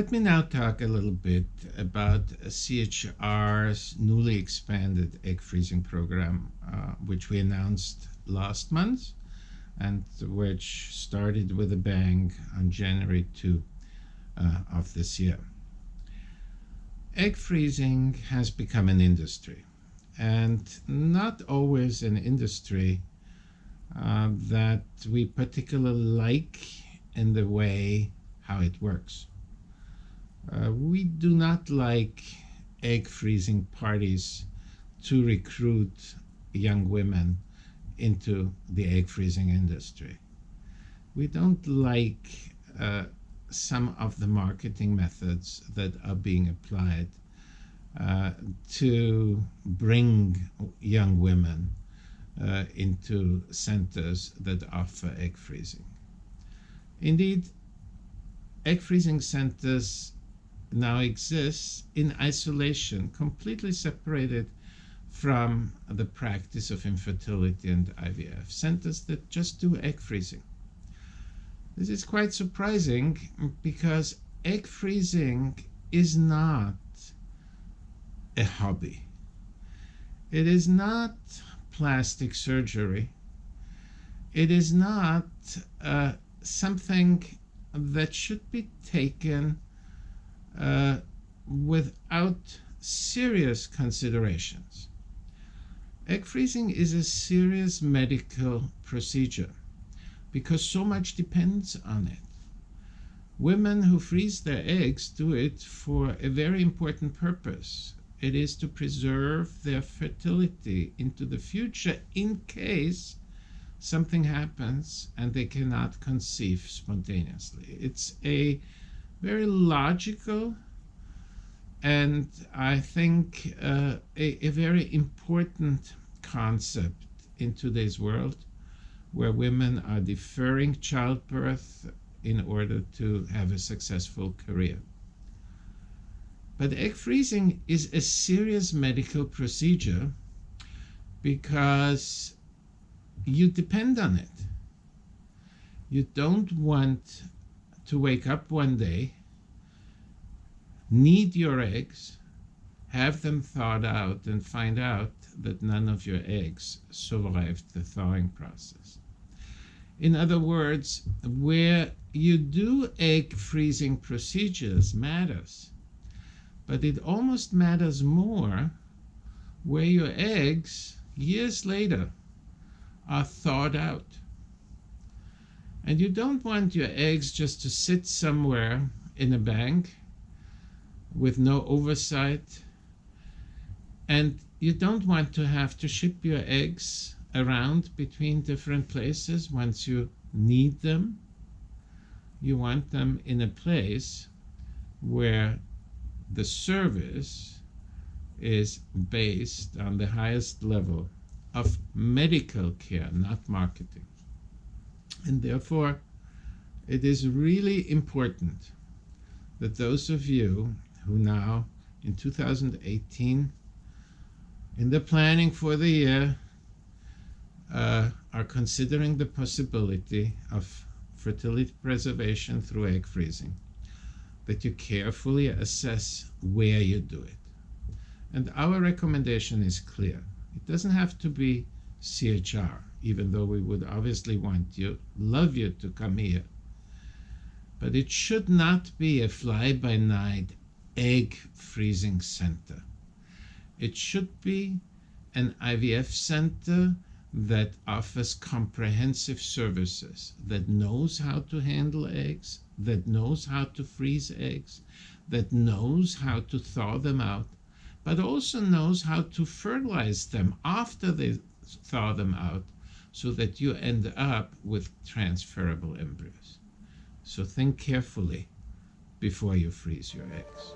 Let me now talk a little bit about CHR's newly expanded egg freezing program, which we announced last month and which started with a bang on January 2 of this year. Egg freezing has become an industry, and not always an industry that we particularly like in the way how it works. We do not like egg freezing parties to recruit young women into the egg freezing industry. We don't like some of the marketing methods that are being applied to bring young women into centers that offer egg freezing. Indeed, egg freezing centers now exist in isolation, completely separated from the practice of infertility and IVF, centers that just do egg freezing. This is quite surprising because egg freezing is not a hobby. It is not plastic surgery. It is not something that should be taken without serious considerations. Egg freezing is a serious medical procedure because so much depends on it. Women who freeze their eggs do it for a very important purpose. It is to preserve their fertility into the future in case something happens and they cannot conceive spontaneously. It's a very logical and I think a very important concept in today's world, where women are deferring childbirth in order to have a successful career. But egg freezing is a serious medical procedure because you depend on it. You don't want to wake up one day, knead your eggs, have them thawed out, and find out that none of your eggs survived the thawing process. In other words, where you do egg freezing procedures matters, but it almost matters more where your eggs, years later, are thawed out. And you don't want your eggs just to sit somewhere in a bank with no oversight. And you don't want to have to ship your eggs around between different places once you need them. You want them in a place where the service is based on the highest level of medical care, not marketing. And therefore, it is really important that those of you who now, in 2018, in the planning for the year, are considering the possibility of fertility preservation through egg freezing, that you carefully assess where you do it. And our recommendation is clear. It doesn't have to be CHR, even though we would obviously love you to come here. But it should not be a fly-by-night egg freezing center. It should be an IVF center that offers comprehensive services, that knows how to handle eggs, that knows how to freeze eggs, that knows how to thaw them out, but also knows how to fertilize them after they thaw them out so that you end up with transferable embryos. So think carefully before you freeze your eggs.